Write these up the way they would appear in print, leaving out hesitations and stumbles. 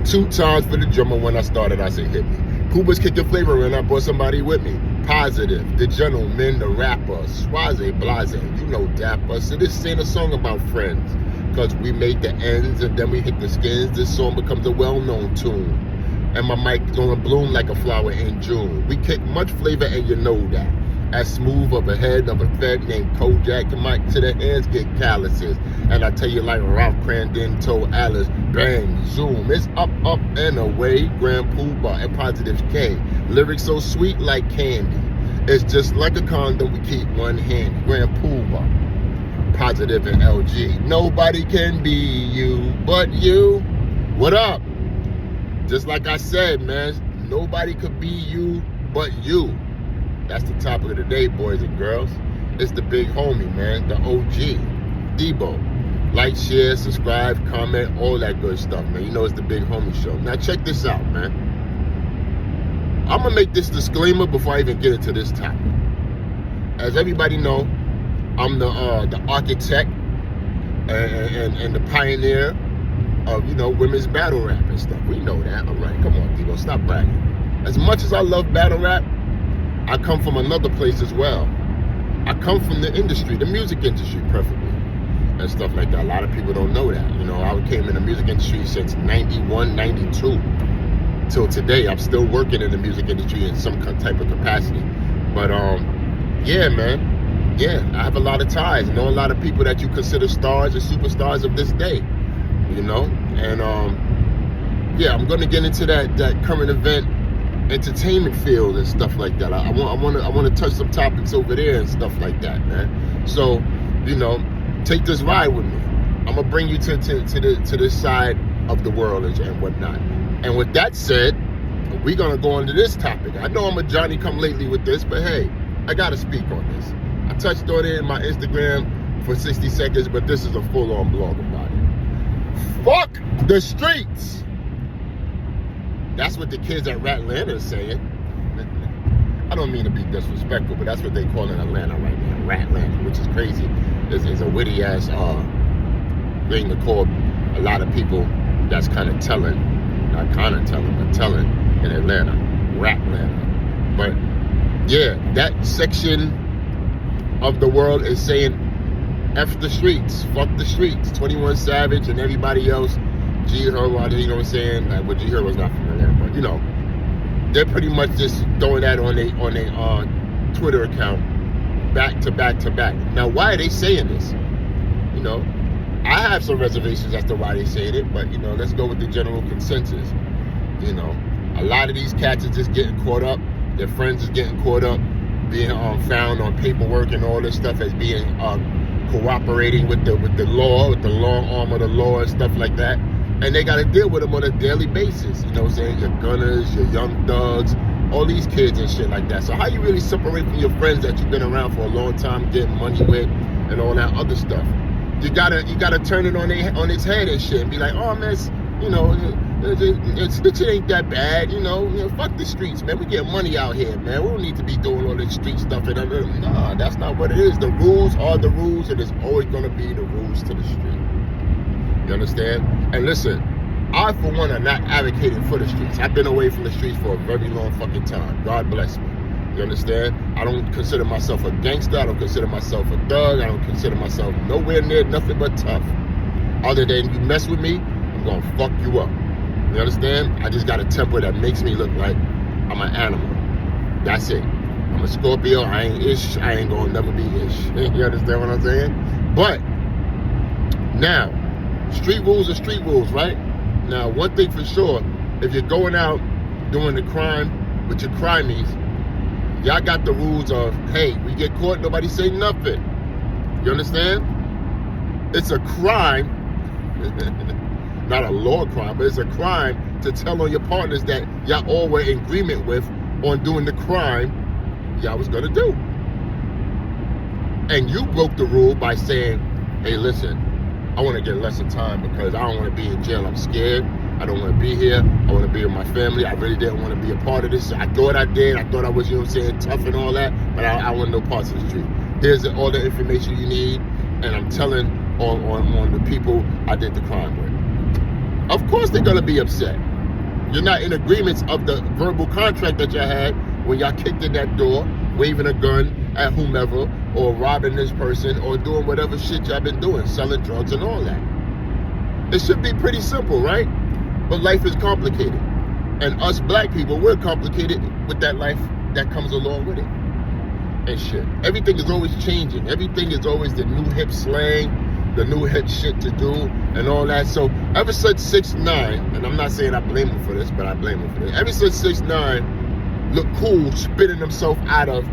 2 times for the drummer when I started, I said hit me. Cuba's kicking flavor and I brought somebody with me. Positive, the gentleman, the rapper, Swaze, Blase, you know Dapper. So this ain't a song about friends, cause we make the ends and then we hit the skins. This song becomes a well-known tune. And my mic's gonna bloom like a flower in June. We kick much flavor and you know that. As smooth of a head of a fed named Kojak, to the hands get calluses. And I tell you like Ralph Crandon told Alice, bang, zoom, it's up, up, and away. Grand Poobah and Positive K. Lyrics so sweet like candy. It's just like a condom, we keep one hand. Grand Poobah, Positive and LG. Nobody can be you but you. What up? Just like I said, man, nobody could be you but you. That's the topic of the day, boys and girls. It's the big homie, man, the OG, Debo. Like, share, subscribe, comment, all that good stuff, man. You know it's the big homie show. Now check this out, man. I'm gonna make this disclaimer before I even get into this topic. As everybody know, I'm the architect and the pioneer of, you know, women's battle rap and stuff. We know that. All right, come on, Debo, stop bragging. As much as I love battle rap, I come from another place as well. I come from the industry, the music industry, preferably, and stuff like that. A lot of people don't know that. You know, I came in the music industry since 91, 92. Till today, I'm still working in the music industry in some type of capacity. But, yeah, man. Yeah, I have a lot of ties. I know a lot of people that you consider stars and superstars of this day. You know? And, yeah, I'm going to get into that current event entertainment field and stuff like that. I want to touch some topics over there and stuff like that, man. So, you know, take this ride with me. I'm gonna bring you to this side of the world and whatnot. And with that said, we're gonna go into this topic. I know I'm a Johnny come lately with this, but hey, I gotta speak on this. I touched on it in my Instagram for 60 seconds, but this is a full-on blog about it. Fuck the streets. That's what the kids at Ratlanta are saying. I don't mean to be disrespectful, but that's what they call in Atlanta right now, Ratlanta, which is crazy. It's a witty ass thing to call a lot of people that's kind of telling, not kind of telling, but telling in Atlanta, Ratlanta. But yeah, that section of the world is saying F the streets, fuck the streets. 21 Savage and everybody else. G Herbo, you know what I'm saying? But G Herbo's not from Atlanta, but you know, they're pretty much just throwing that on their Twitter account, back to back to back. Now, why are they saying this? You know, I have some reservations as to why they saying it, but you know, let's go with the general consensus. You know, a lot of these cats are just getting caught up. Their friends is getting caught up, being found on paperwork and all this stuff as being cooperating with the law, with the long arm of the law and stuff like that. And they got to deal with them on a daily basis. You know what I'm saying? Your gunners, your young thugs, all these kids and shit like that. So how you really separate from your friends that you've been around for a long time, getting money with, and all that other stuff? You gotta turn it on its head and shit, and be like, oh man, you know, snitching ain't that bad. You know, fuck the streets, man. We get money out here, man. We don't need to be doing all this street stuff. And nah, that's not what it is. The rules are the rules, and it's always gonna be the rules to the street. You understand? And listen, I, for one, am not advocating for the streets. I've been away from the streets for a very long fucking time. God bless me. You understand? I don't consider myself a gangster. I don't consider myself a thug. I don't consider myself nowhere near nothing but tough. Other than you mess with me, I'm going to fuck you up. You understand? I just got a temper that makes me look like I'm an animal. That's it. I'm a Scorpio. I ain't ish. I ain't going to never be ish. You understand what I'm saying? But now, street rules are street rules, right? Now, one thing for sure, if you're going out doing the crime with your crimies, y'all got the rules of, hey, we get caught, nobody say nothing. You understand? It's a crime, not a law crime, but it's a crime to tell on your partners that y'all all were in agreement with on doing the crime y'all was gonna do. And you broke the rule by saying, hey, listen, I want to get less of time because I don't want to be in jail. I'm scared. I don't want to be here. I want to be with my family. I really didn't want to be a part of this. I thought I did. I thought I was, you know what I'm saying, tough and all that, but I want no parts of the street. Here's all the information you need, and I'm telling on the people I did the crime with. Of course they're going to be upset. You're not in agreements of the verbal contract that you had when y'all kicked in that door, waving a gun at whomever, or robbing this person, or doing whatever shit y'all been doing, selling drugs and all that. It should be pretty simple, right? But life is complicated. And us black people, we're complicated with that life that comes along with it. And shit. Everything is always changing. Everything is always the new hip slang, the new hip shit to do, and all that. So ever since 6ix9ine, and I'm not saying I blame him for this, but I blame him for this. Ever since 6ix9ine looked cool spitting himself out of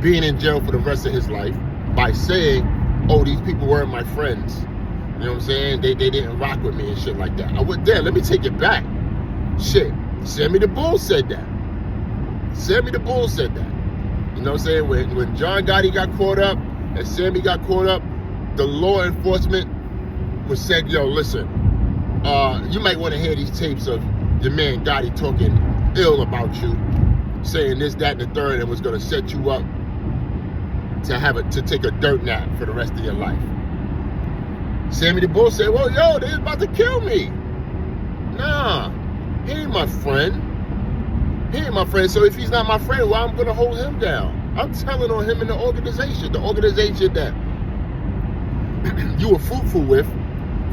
being in jail for the rest of his life by saying, oh, these people weren't my friends. You know what I'm saying? They didn't rock with me and shit like that. I went there, let me take it back. Shit, Sammy the Bull said that. Sammy the Bull said that. You know what I'm saying? When John Gotti got caught up and Sammy got caught up, the law enforcement was said, yo, listen, you might want to hear these tapes of your man Gotti talking ill about you, saying this, that, and the third, and was going to set you up to take a dirt nap for the rest of your life. Sammy the Bull said, well, yo, they're about to kill me. Nah, he ain't my friend. He ain't my friend. So if he's not my friend, well, I'm going to hold him down. I'm telling on him in the organization that you were fruitful with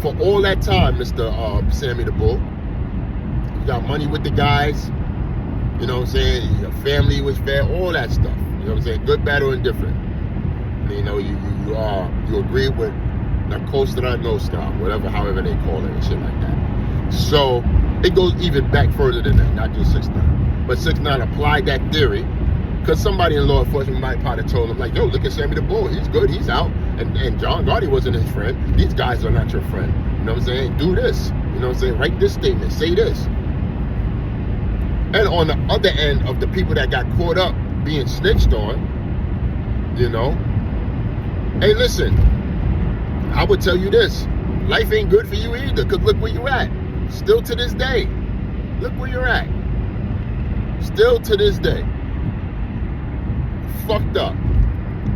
for all that time, Mr. Sammy the Bull. You got money with the guys. You know what I'm saying? Your family was fair, all that stuff. You know what I'm saying? Good, bad, or indifferent. You know, you agree with La Costa Nostra, whatever, however they call it and shit like that. So it goes even back further than that, not just 6ix9ine. But 6ix9ine applied that theory because somebody in law enforcement might probably told him, like, yo, look at Sammy the Bull. He's good. He's out. And John Gotti wasn't his friend. These guys are not your friend. You know what I'm saying? Do this. You know what I'm saying? Write this statement. Say this. And on the other end of the people that got caught up being snitched on, you know, hey, listen, I would tell you this. Life ain't good for you either, because look where you at. Still to this day. Look where you're at. Still to this day. Fucked up.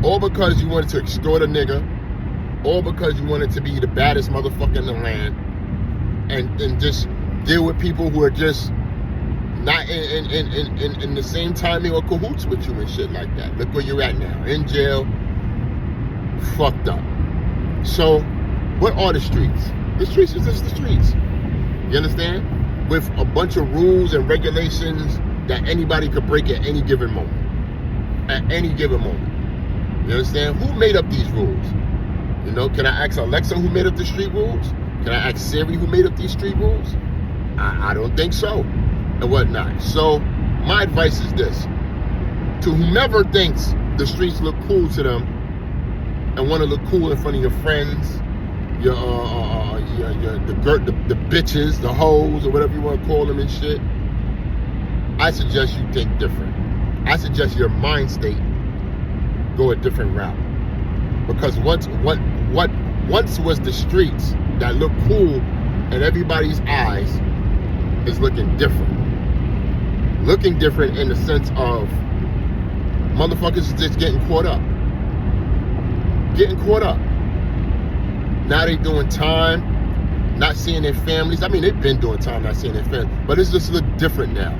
All because you wanted to extort a nigga. All because you wanted to be the baddest motherfucker in the land. And just deal with people who are just not in the same timing or cahoots with you and shit like that. Look where you're at now. In jail. Fucked up. So, what are the streets? The streets is just the streets. You understand? With a bunch of rules and regulations that anybody could break at any given moment. At any given moment. You understand? Who made up these rules? You know, can I ask Alexa who made up the street rules? Can I ask Siri who made up these street rules? I don't think so. And whatnot. So, my advice is this. To whomever thinks the streets look cool to them and want to look cool in front of your friends, the bitches, the hoes, or whatever you want to call them and shit, I suggest you think different. I suggest your mind state go a different route. Because once was the streets that look cool in everybody's eyes is looking different. Looking different in the sense of motherfuckers is just getting caught up. Getting caught up. Now they doing time, not seeing their families. I mean, they've been doing time, not seeing their families. But it's just look different now.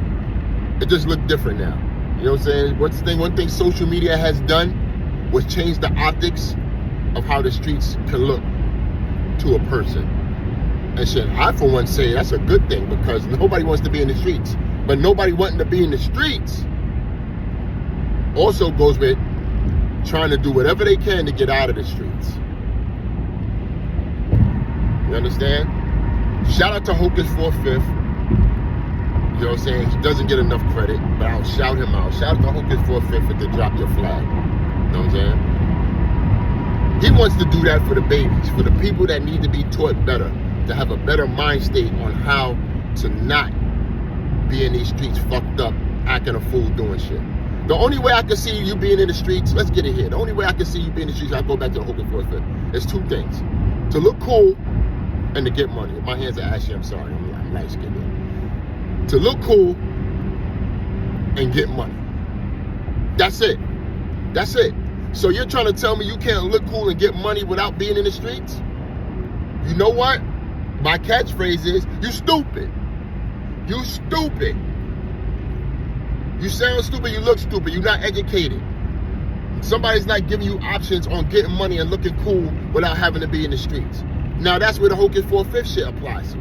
It just look different now. You know what I'm saying? One thing social media has done was change the optics of how the streets can look to a person. And shit, I for one say that's a good thing because nobody wants to be in the streets. But nobody wanting to be in the streets also goes with trying to do whatever they can to get out of the streets. You understand? Shout out to Hocus 4/5. You know what I'm saying? He doesn't get enough credit, but I'll shout him out. Shout out to Hocus 4/5 for the drop your flag. You know what I'm saying? He wants to do that for the babies, for the people that need to be taught better, to have a better mind state on how to not be in these streets fucked up, acting a fool, doing shit. The only way I can see you being in the streets, let's get it here. The only way I can see you being in the streets, I'll go back to the Hocus 4/5. There's two things. To look cool and to get money. My hands are ashy, I'm sorry. I'm light skinned. To look cool and get money. That's it. That's it. So you're trying to tell me you can't look cool and get money without being in the streets? You know what? My catchphrase is, you stupid. You stupid. You sound stupid, you look stupid, you're not educated. Somebody's not giving you options on getting money and looking cool without having to be in the streets. Now that's where the Hocus 4/5 shit applies.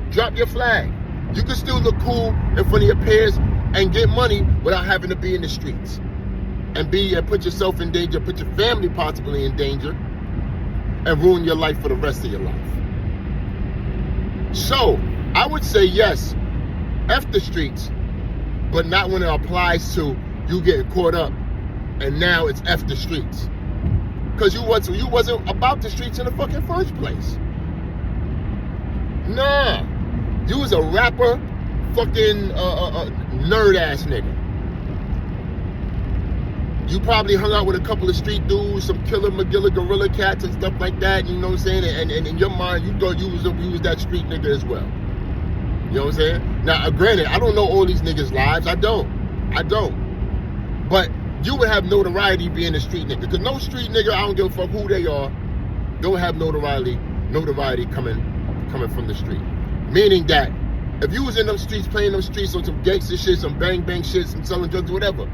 Drop your flag. You can still look cool in front of your peers and get money without having to be in the streets. And put yourself in danger, put your family possibly in danger, and ruin your life for the rest of your life. So, I would say yes, F the streets, but not when it applies to you getting caught up and now it's F the streets. Because you wasn't about the streets in the fucking first place. Nah. You was a rapper, fucking nerd-ass nigga. You probably hung out with a couple of street dudes, some Killer Magilla gorilla cats and stuff like that, you know what I'm saying? And in your mind, you thought you was that street nigga as well. You know what I'm saying? Now, granted, I don't know all these niggas' lives. I don't. But you would have notoriety being a street nigga. Because no street nigga, I don't give a fuck who they are, don't have notoriety coming from the street. Meaning that if you was in them streets, playing them streets on some gangster shit, some bang bang shit, some selling drugs, whatever,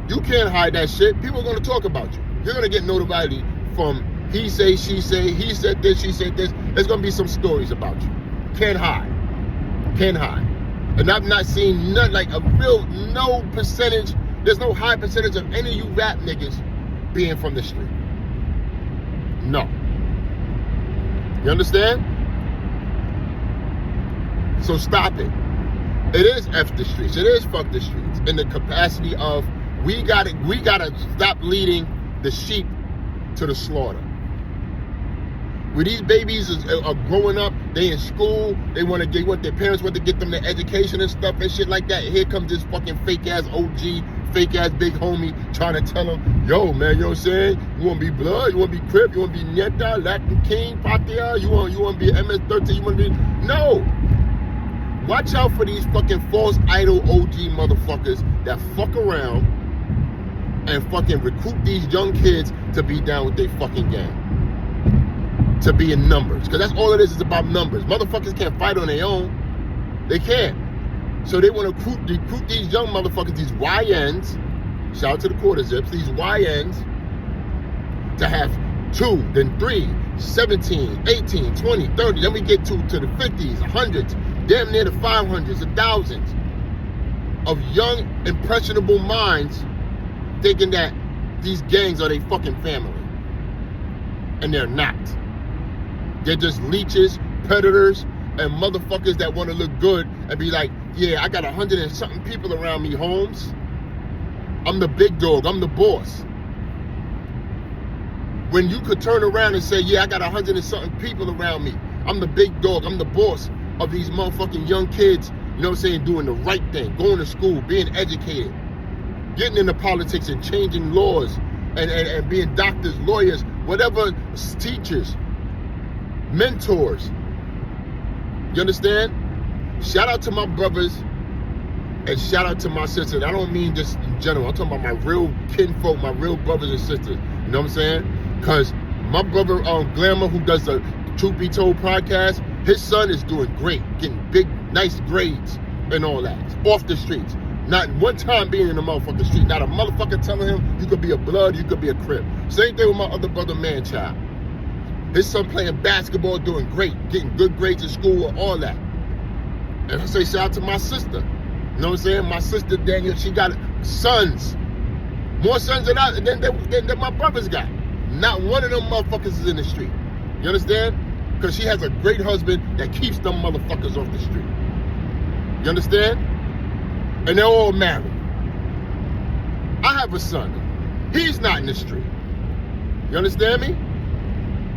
you can't hide that shit. People are going to talk about you. You're going to get notoriety from he say, she say, he said this, she said this. There's going to be some stories about you. Can't hide. And I've not seen none, like no percentage, there's no high percentage of any of you rap niggas being from the street. No. You understand? So stop it. It is F the streets. It is fuck the streets. In the capacity of we gotta stop leading the sheep to the slaughter. When these babies are growing up, they in school, they want their parents want to get them the education and stuff and shit like that. Here comes this fucking fake ass OG, fake ass big homie trying to tell them, yo man, you know what I'm saying? You want to be blood? You want to be Crip? You want to be Nieta, Latin King, Patria? You want to be MS-13? You want to be no. Watch out for these fucking false idol OG motherfuckers that fuck around and fucking recruit these young kids to be down with their fucking gang. To be in numbers. Because that's all it is about numbers. Motherfuckers can't fight on their own. They can't. So they want to recruit these young motherfuckers, these YNs, shout out to the quarter zips, these YNs, to have 2, then 3, 17, 18, 20, 30. Then we get to the 50s, 100s, damn near the 500s, the thousands of young, impressionable minds thinking that these gangs are their fucking family. And they're not. They're just leeches, predators, and motherfuckers that want to look good and be like, yeah, I got 100 and something people around me, Holmes. I'm the big dog, I'm the boss. When you could turn around and say, yeah, I got 100 and something people around me. I'm the big dog, I'm the boss of these motherfucking young kids, you know what I'm saying, doing the right thing, going to school, being educated, getting into politics and changing laws, and being doctors, lawyers, whatever, teachers, mentors. You understand? Shout out to my brothers and shout out to my sisters. I don't mean just in general. I'm talking about my real kinfolk, my real brothers and sisters. You know what I'm saying? Because my brother Glamour, who does the Truth Be Told podcast, his son is doing great, getting big, nice grades and all that. Off the streets. Not one time being in the motherfucking street. Not a motherfucker telling him you could be a blood, you could be a Crip. Same thing with my other brother, Manchild. His son playing basketball, doing great, getting good grades in school, all that. And I say shout out to my sister. You know what I'm saying? My sister, Daniel, she got sons. More sons than my brothers got. Not one of them motherfuckers is in the street. You understand? Because she has a great husband that keeps them motherfuckers off the street. You understand? And they're all married. I have a son. He's not in the street. You understand me?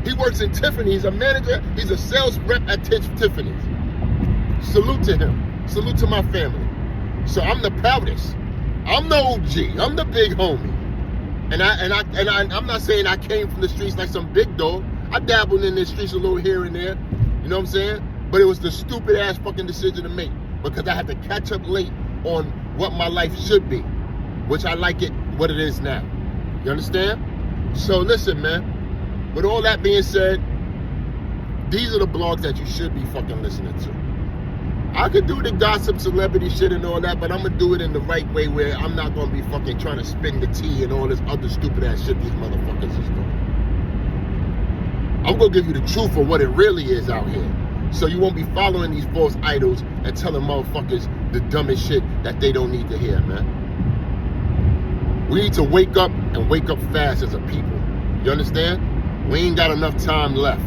He works in Tiffany's. He's a manager. He's a sales rep at Tiffany's. Salute to him. Salute to my family. So I'm the proudest. I'm the OG. I'm the big homie. And I'm not saying I came from the streets like some big dog. I dabbled in the streets a little here and there. You know what I'm saying? But it was the stupid ass fucking decision to make because I had to catch up late on what my life should be, which I like it what it is now. You understand? So listen, man. With all that being said, these are the blogs that you should be fucking listening to. I could do the gossip celebrity shit and all that, but I'm gonna do it in the right way where I'm not gonna be fucking trying to spin the tea and all this other stupid ass shit these motherfuckers is doing. I'm gonna give you the truth of what it really is out here. So you won't be following these false idols and telling motherfuckers the dumbest shit that they don't need to hear, man. We need to wake up and wake up fast as a people. You understand? We ain't got enough time left.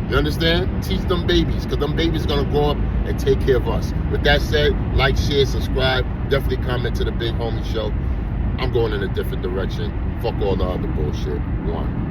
You understand? Teach them babies, because them babies are gonna grow up and take care of us. With that said, like, share, subscribe. Definitely comment to the Big Homie Show. I'm going in a different direction. Fuck all the other bullshit. One.